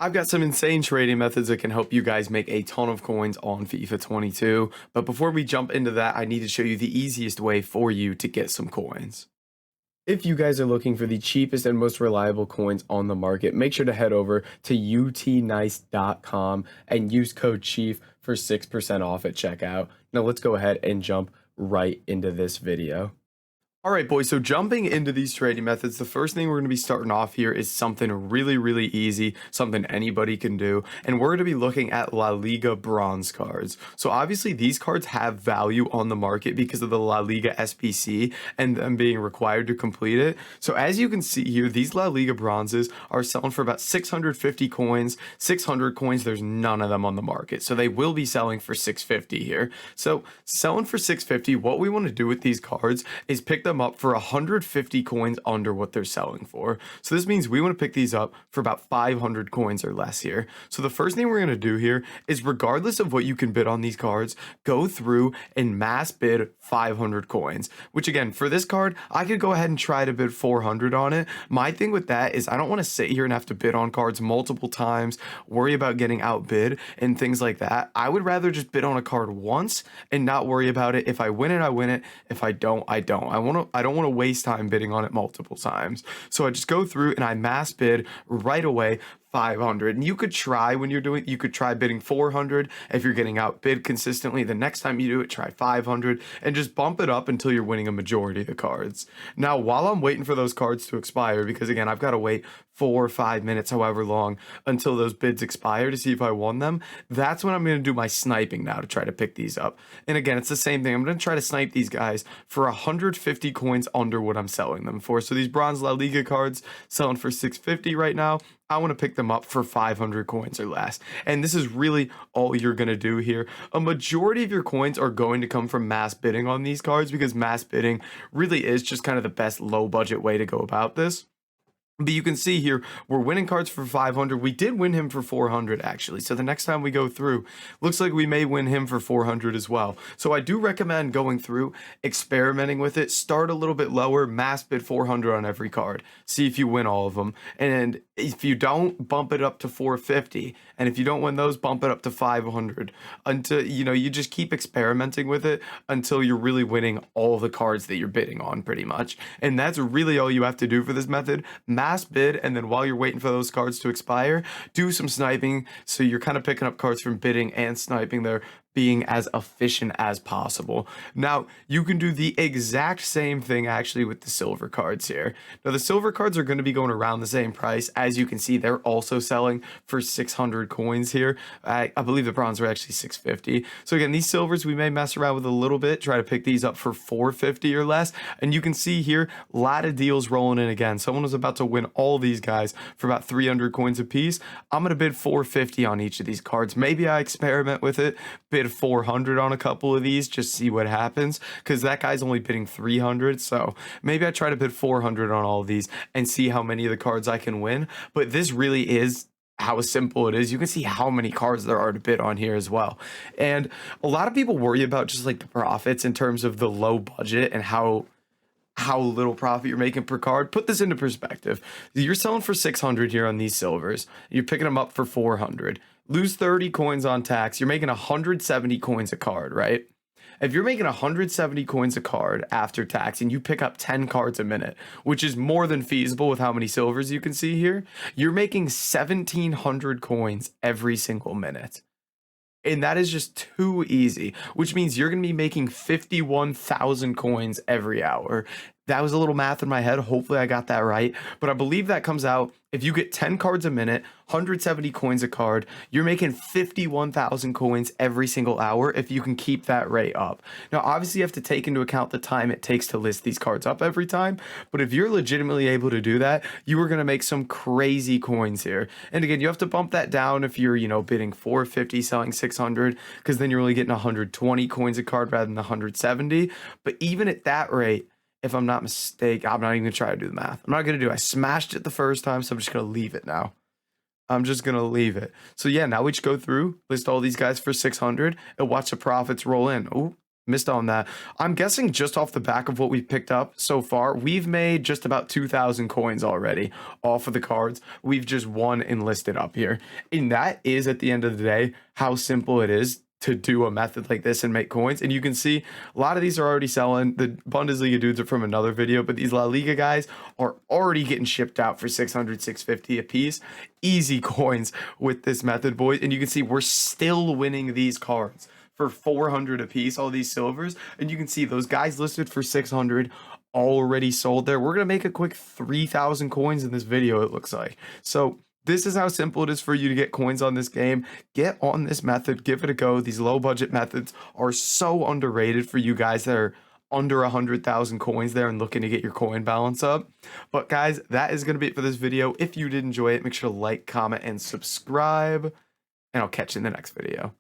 I've got some insane trading methods that can help you guys make a ton of coins on FIFA 22. But before we jump into that, I need to show you the easiest way for you to get some coins. If you guys are looking for the cheapest and most reliable coins on the market, make sure to head over to utnice.com and use code CHIEF for 6% off at checkout. Now let's go ahead and jump right into this video. All right, boys, so jumping into these trading methods, the first thing we're going to be starting off here is something really easy, something anybody can do, and we're going to be looking at La Liga bronze cards. So obviously these cards have value on the market because of the La Liga SBC and them being required to complete it. So as you can see here, these La Liga bronzes are selling for about 650 coins, 600 coins, there's none of them on the market. So they will be selling for 650 here. So selling for 650, what we want to do with these cards is pick them up for 150 coins under what they're selling for. So this means we want to pick these up for about 500 coins or less here. So the first thing we're going to do here is, regardless of what you can bid on these cards, go through and mass bid 500 coins, which again, for this card, I could go ahead and try to bid 400 on it. My thing with that is I don't want to sit here and have to bid on cards multiple times, worry about getting outbid and things like that. I would rather just bid on a card once and not worry about it. If I win it, I win it. If I don't, I don't. I don't want to waste time bidding on it multiple times. So I just go through and I mass bid right away 500. And you could try when you're doing, you could try bidding 400. If you're getting outbid consistently, the next time you do it, try 500 and just bump it up until you're winning a majority of the cards. Now, while I'm waiting for those cards to expire, because again, I've got to wait 4 or 5 minutes, however long, until those bids expire to see if I won them, that's when I'm going to do my sniping now to try to pick these up. And again, it's the same thing. I'm going to try to snipe these guys for 150 coins under what I'm selling them for. So these bronze La Liga cards selling for 650 right now. I want to pick them up for 500 coins or less. And this is really all you're going to do here. A majority of your coins are going to come from mass bidding on these cards, because mass bidding really is just kind of the best low budget way to go about this. But you can see here, we're winning cards for 500. We did win him for 400, actually. So the next time we go through, looks like we may win him for 400 as well. So I do recommend going through, experimenting with it. Start a little bit lower, mass bid 400 on every card. See if you win all of them. And if you don't, bump it up to 450. And if you don't win those, bump it up to 500. Until, you just keep experimenting with it until you're really winning all the cards that you're bidding on, pretty much. And that's really all you have to do for this method. Mass bid, and then while you're waiting for those cards to expire, do some sniping, so you're kind of picking up cards from bidding and sniping there, being as efficient as possible. Now, you can do the exact same thing actually with the silver cards here. Now, the silver cards are going to be going around the same price. As you can see, they're also selling for 600 coins here. I believe the bronze are actually 650. So again, these silvers, we may mess around with a little bit, try to pick these up for 450 or less. And you can see here, a lot of deals rolling in again. Someone was about to win all these guys for about 300 coins a piece. I'm going to bid 450 on each of these cards. Maybe I experiment with it, bid 400 on a couple of these, just see what happens, because that guy's only bidding 300. So maybe I try to bid 400 on all of these and see how many of the cards I can win. But this really is how simple it is. You can see how many cards there are to bid on here as well. And a lot of people worry about just like the profits in terms of the low budget and how little profit you're making per card. Put this into perspective. You're selling for 600 here on these silvers. You're picking them up for 400. Lose 30 coins on tax. You're making 170 coins a card, right? If you're making 170 coins a card after tax and you pick up 10 cards a minute, which is more than feasible with how many silvers you can see here, you're making 1,700 coins every single minute. And that is just too easy, which means you're going to be making 51,000 coins every hour. That was a little math in my head. Hopefully I got that right. But I believe that comes out, if you get 10 cards a minute, 170 coins a card, you're making 51,000 coins every single hour if you can keep that rate up. Now, obviously you have to take into account the time it takes to list these cards up every time. But if you're legitimately able to do that, you are going to make some crazy coins here. And again, you have to bump that down if you're, bidding 450, selling 600, because then you're only getting 120 coins a card rather than 170. But even at that rate, if I'm not mistaken, I'm not even going to try to do the math. I'm not going to do it. I smashed it the first time, so I'm just going to leave it now. I'm just going to leave it. So yeah, now we just go through, list all these guys for 600, and watch the profits roll in. Oh, Missed on that. I'm guessing just off the back of what we've picked up so far, we've made just about 2,000 coins already off of the cards. We've just won and listed up here. And that is, at the end of the day, how simple it is to do a method like this and make coins. And you can see a lot of these are already selling. The Bundesliga dudes are from another video, but these La Liga guys are already getting shipped out for 600, 650 a piece. Easy coins with this method, boys. And you can see we're still winning these cards for 400 a piece, all these silvers. And you can see those guys listed for 600 already sold there. We're going to make a quick 3,000 coins in this video, it looks like. So this is how simple it is for you to get coins on this game. Get on this method, give it a go. These low budget methods are so underrated for you guys that are under 100,000 coins there and looking to get your coin balance up. But guys, that is going to be it for this video. If you did enjoy it, make sure to like, comment, and subscribe, and I'll catch you in the next video.